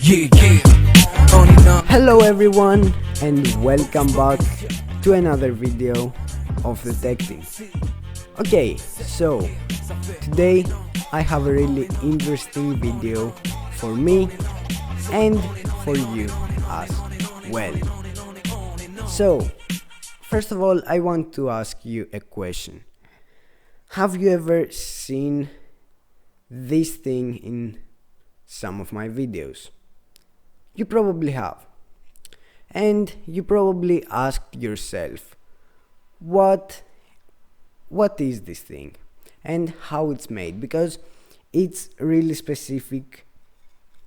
Yeah, yeah. Only now. Hello everyone and welcome back to another video of the tech team. Okay, so today I have a really interesting video for me and for you as well. So first of all, I want to ask you a question. Have you ever seen this thing in some of my videos? You probably have. And you probably asked yourself, what is this thing and how it's made? Because it's really specific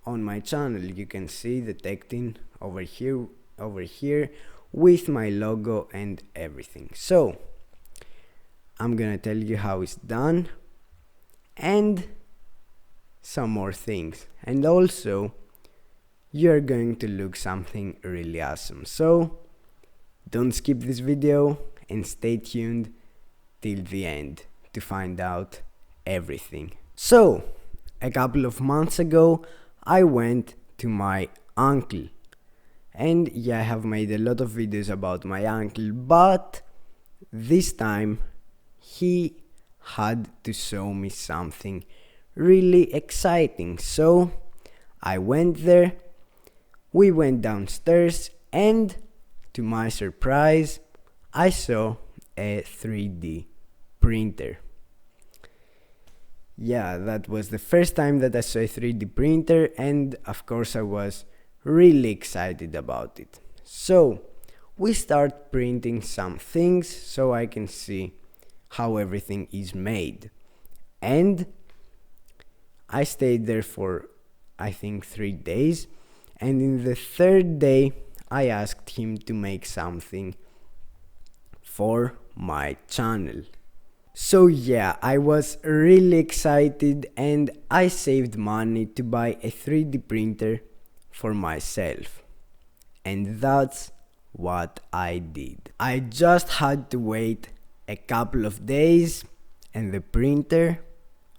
on my channel. You can see the tech team over here with my logo and everything. So I'm gonna tell you how it's done and some more things, and also you're going to look something really awesome. So don't skip this video and stay tuned till the end to find out everything. So a couple of months ago I went to my uncle, and yeah, I have made a lot of videos about my uncle, but this time he had to show me something really exciting. So I went there, we went downstairs, and to my surprise I saw a 3D printer. Yeah, that was the first time that I saw a 3D printer, and of course I was really excited about it. So we start printing some things so I can see how everything is made, and I stayed there for I think 3 days, and in the third day I asked him to make something for my channel. So yeah, I was really excited and I saved money to buy a 3D printer for myself, and that's what I did. I just had to wait a couple of days and the printer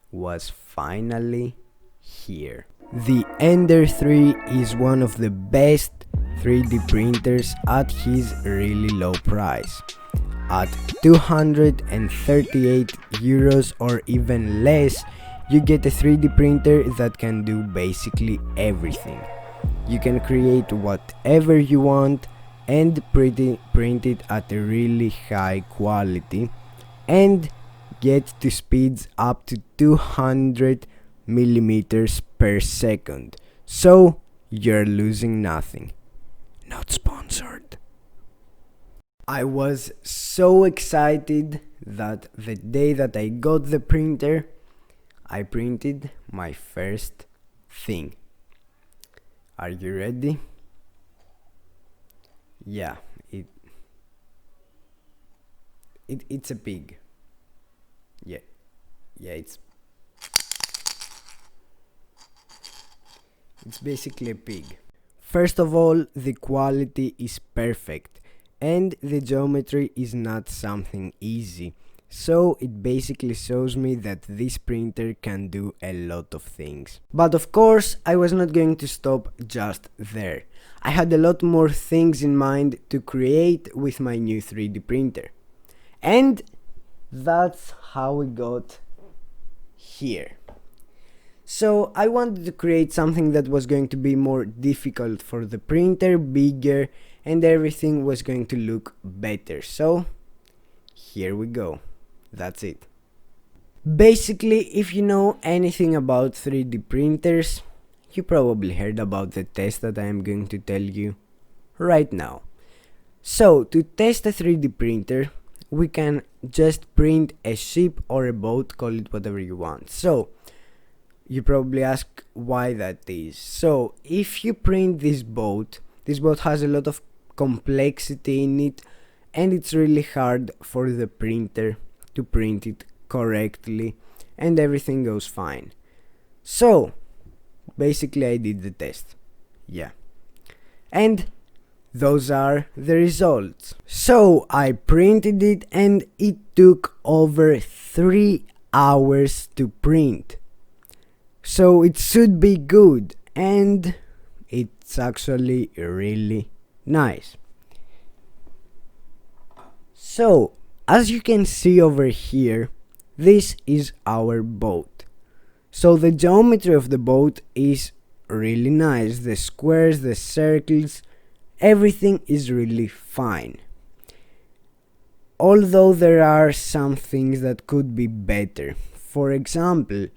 was finally here. The Ender 3 is one of the best 3D printers at his really low price. At 238 euros or even less, you get a 3D printer that can do basically everything. You can create whatever you want and print it at a really high quality and get to speeds up to 200 millimeters per second. So you're losing nothing. Not sponsored. I was so excited that the day that I got the printer, I printed my first thing. Are you ready? Yeah, it's a pig. Yeah, it's basically a pig. First of all, the quality is perfect and the geometry is not something easy. So it basically shows me that this printer can do a lot of things. But of course, I was not going to stop just there. I had a lot more things in mind to create with my new 3D printer. And that's how we got here. So I wanted to create something that was going to be more difficult for the printer, bigger, and everything was going to look better. So here we go. That's it. Basically, if you know anything about 3D printers, you probably heard about the test that I am going to tell you right now. So to test a 3D printer, we can just print a ship or a boat, call it whatever you want. So you probably ask why that is. So if you print this boat has a lot of complexity in it, and it's really hard for the printer to print it correctly and everything goes fine. So basically I did the test. Yeah. And those are the results. So I printed it and it took over 3 hours to print. So it should be good, and it's actually really nice. So as you can see over here, this is our boat. So the geometry of the boat is really nice. The squares, the circles, everything is really fine. Although there are some things that could be better. For example,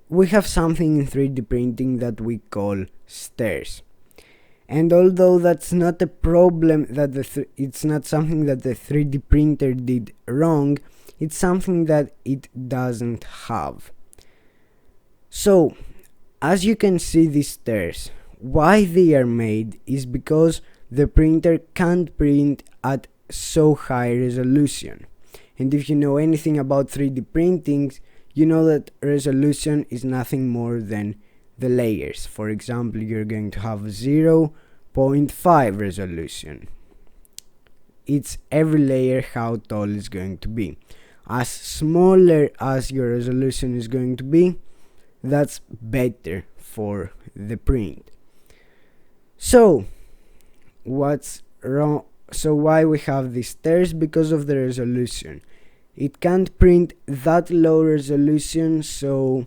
we have something in 3D printing that we call stairs. And although that's not a problem, that it's not something that the 3D printer did wrong, it's something that it doesn't have. So, as you can see, these stairs, why they are made is because the printer can't print at so high resolution. And if you know anything about 3D printings, you know that resolution is nothing more than the layers. For example, you're going to have 0.5 resolution. It's every layer how tall it's going to be. As smaller as your resolution is going to be, that's better for the print. So what's wrong? So why we have these stairs? Because of the resolution. It can't print that low resolution, so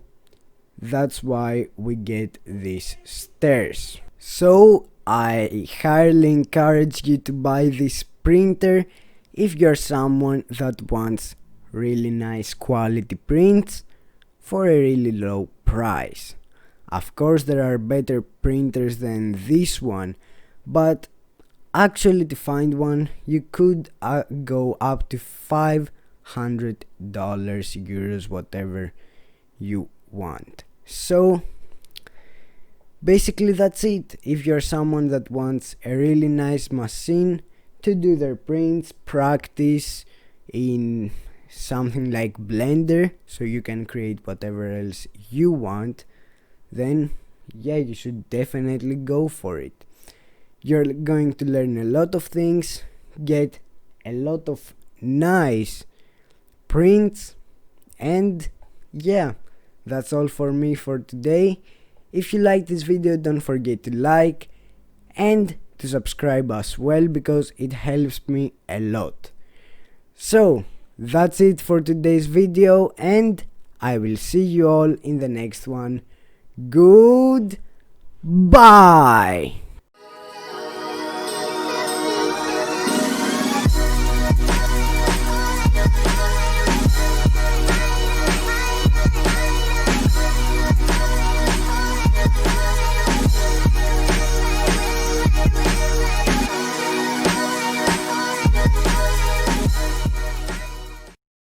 that's why we get these stairs. So I highly encourage you to buy this printer if you're someone that wants really nice quality prints for a really low price. Of course there are better printers than this one, but actually to find one you could go up to $500, euros, whatever you want. So basically that's it. If you're someone that wants a really nice machine to do their prints, practice in something like Blender so you can create whatever else you want, then yeah, you should definitely go for it. You're going to learn a lot of things, get a lot of nice prints, and yeah, that's all for me for today. If you like this video, don't forget to like and to subscribe as well, because it helps me a lot. So that's it for today's video, and I will see you all in the next one. Goodbye.